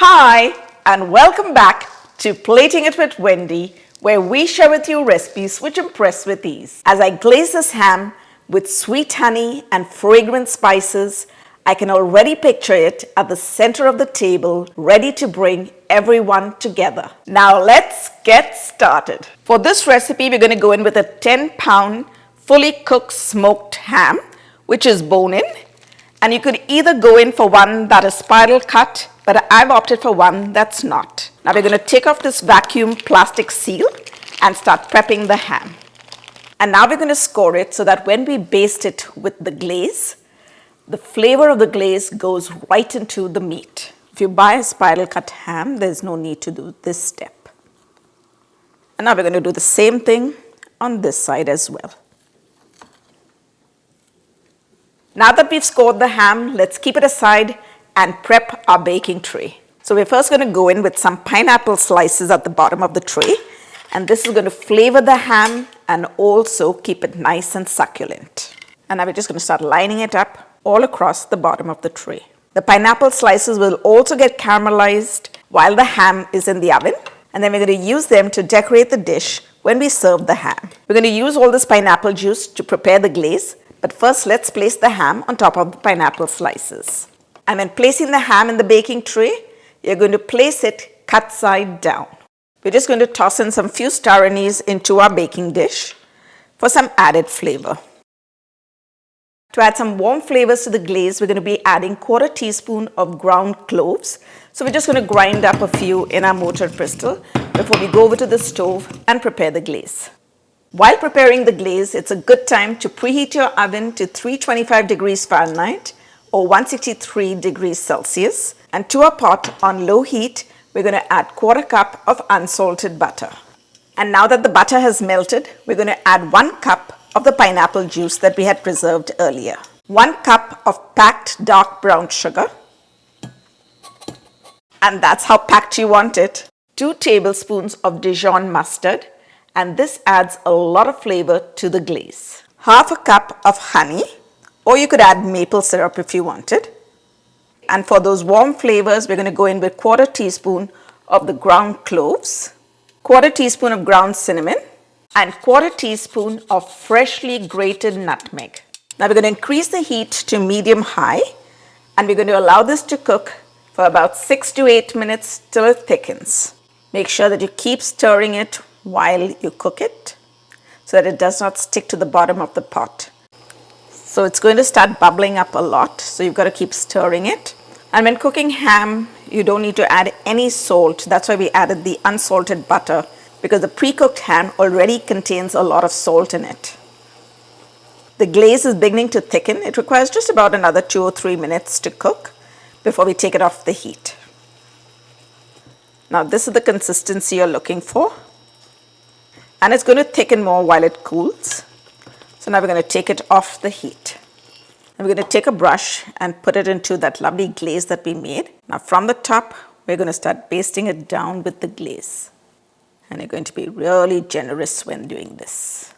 Hi, and welcome back to Plating It with Wendy, where we share with you recipes which impress with ease. As I glaze this ham with sweet honey and fragrant spices, I can already picture it at the center of the table, ready to bring everyone together. Now let's get started. For this recipe, we're going to go in with a 10-pound fully cooked smoked ham, which is bone-in. And you could either go in for one that is spiral cut, but I've opted for one that's not. Now we're going to take off this vacuum plastic seal and start prepping the ham. And now we're going to score it so that when we baste it with the glaze, the flavor of the glaze goes right into the meat. If you buy a spiral cut ham, there's no need to do this step. And now we're going to do the same thing on this side as well. Now that we've scored the ham, let's keep it aside and prep our baking tray. So we're first going to go in with some pineapple slices at the bottom of the tray. And this is going to flavor the ham and also keep it nice and succulent. And now we're just going to start lining it up all across the bottom of the tray. The pineapple slices will also get caramelized while the ham is in the oven. And then we're going to use them to decorate the dish when we serve the ham. We're going to use all this pineapple juice to prepare the glaze. But first, let's place the ham on top of the pineapple slices. And when placing the ham in the baking tray, you're going to place it cut side down. We're just going to toss in some few star anise into our baking dish for some added flavor. To add some warm flavors to the glaze, we're going to be adding 1/4 teaspoon of ground cloves. So we're just going to grind up a few in our mortar pestle before we go over to the stove and prepare the glaze. While preparing the glaze, it's a good time to preheat your oven to 325 degrees Fahrenheit or 163 degrees Celsius. And to our pot on low heat, we're going to add 1/4 cup of unsalted butter. And now that the butter has melted, we're going to add 1 cup of the pineapple juice that we had preserved earlier. 1 cup of packed dark brown sugar. And that's how packed you want it. 2 tablespoons of Dijon mustard. And this adds a lot of flavor to the glaze. 1/2 cup of honey, or you could add maple syrup if you wanted. And for those warm flavors, we're going to go in with 1/4 teaspoon of the ground cloves, 1/4 teaspoon of ground cinnamon, and 1/4 teaspoon of freshly grated nutmeg. Now we're going to increase the heat to medium high, and we're going to allow this to cook for about 6 to 8 minutes till it thickens. Make sure that you keep stirring it while you cook it so that it does not stick to the bottom of the pot. So it's going to start bubbling up a lot, so you've got to keep stirring it. And when cooking ham, you don't need to add any salt. That's why we added the unsalted butter, because the pre-cooked ham already contains a lot of salt in it. The glaze is beginning to thicken. It requires just about another 2 or 3 minutes to cook before we take it off the heat. Now this is the consistency you're looking for. And it's going to thicken more while it cools. So now we're going to take it off the heat. And we're going to take a brush and put it into that lovely glaze that we made. Now from the top, we're going to start basting it down with the glaze. And you're going to be really generous when doing this.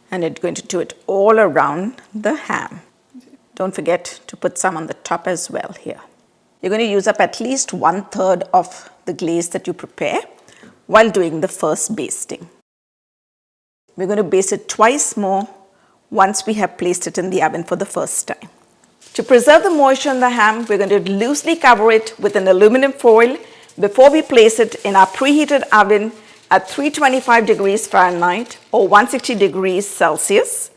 And you're going to do it all around the ham. Don't forget to put some on the top as well here. You're going to use up at least 1/3 of the glaze that you prepare while doing the first basting. We're going to baste it twice more once we have placed it in the oven for the first time. To preserve the moisture in the ham, we're going to loosely cover it with an aluminum foil before we place it in our preheated oven at 325 degrees Fahrenheit or 160 degrees Celsius.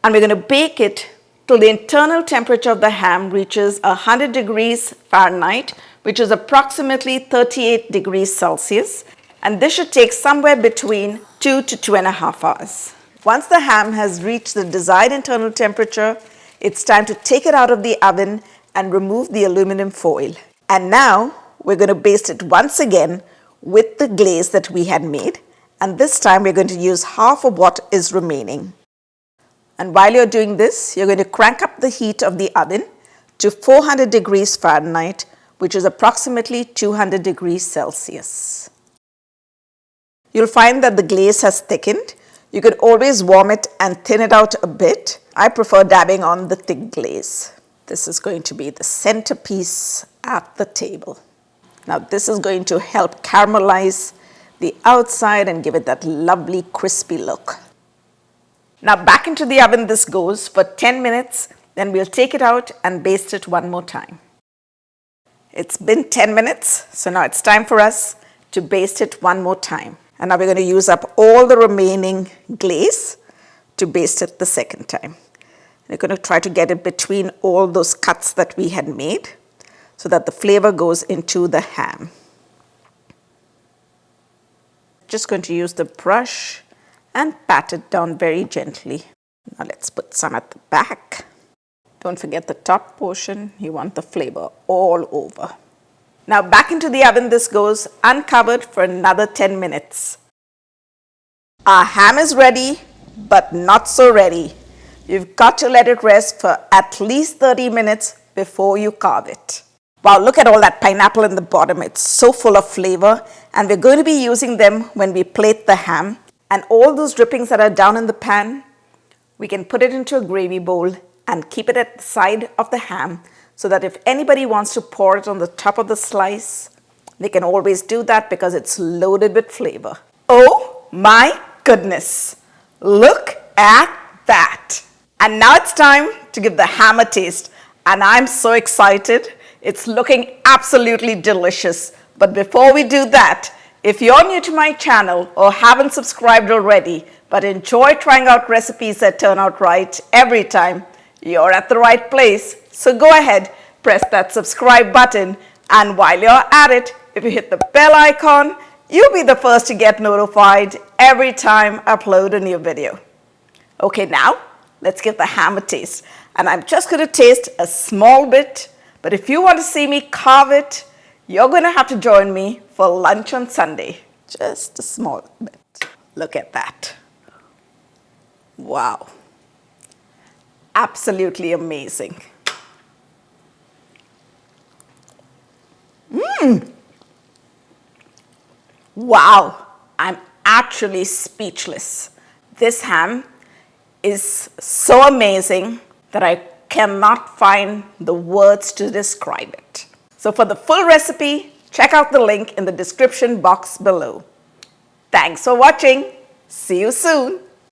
And we're going to bake it till the internal temperature of the ham reaches 100 degrees Fahrenheit, which is approximately 38 degrees Celsius. And this should take somewhere between 2 to 2.5 hours. Once the ham has reached the desired internal temperature, it's time to take it out of the oven and remove the aluminum foil. And now we're going to baste it once again with the glaze that we had made. And this time we're going to use half of what is remaining. And while you're doing this, you're going to crank up the heat of the oven to 400 degrees Fahrenheit, which is approximately 200 degrees Celsius. You'll find that the glaze has thickened. You could always warm it and thin it out a bit. I prefer dabbing on the thick glaze. This is going to be the centerpiece at the table. Now this is going to help caramelize the outside and give it that lovely crispy look. Now back into the oven this goes for 10 minutes, then we'll take it out and baste it one more time. It's been 10 minutes, so now it's time for us to baste it one more time. And now we're going to use up all the remaining glaze to baste it the second time. We're going to try to get it between all those cuts that we had made so that the flavor goes into the ham. Just going to use the brush and pat it down very gently. Now let's put some at the back. Don't forget the top portion. You want the flavor all over. Now back into the oven this goes, uncovered for another 10 minutes. Our ham is ready, but not so ready. You've got to let it rest for at least 30 minutes before you carve it. Wow, look at all that pineapple in the bottom. It's so full of flavor, and we're going to be using them when we plate the ham. And all those drippings that are down in the pan, we can put it into a gravy bowl and keep it at the side of the ham so that if anybody wants to pour it on the top of the slice, they can always do that because it's loaded with flavor. Oh my goodness, look at that. And now it's time to give the ham a taste. And I'm so excited. It's looking absolutely delicious. But before we do that, if you're new to my channel or haven't subscribed already, but enjoy trying out recipes that turn out right every time, you're at the right place. So go ahead, press that subscribe button. And while you're at it, if you hit the bell icon, you'll be the first to get notified every time I upload a new video. Okay, now let's give the ham a taste. And I'm just going to taste a small bit. But if you want to see me carve it, you're going to have to join me for lunch on Sunday. Just a small bit. Look at that. Wow. Absolutely amazing. Wow. I'm actually speechless. This ham is so amazing that I cannot find the words to describe it. So for the full recipe, check out the link in the description box below. Thanks for watching. See you soon.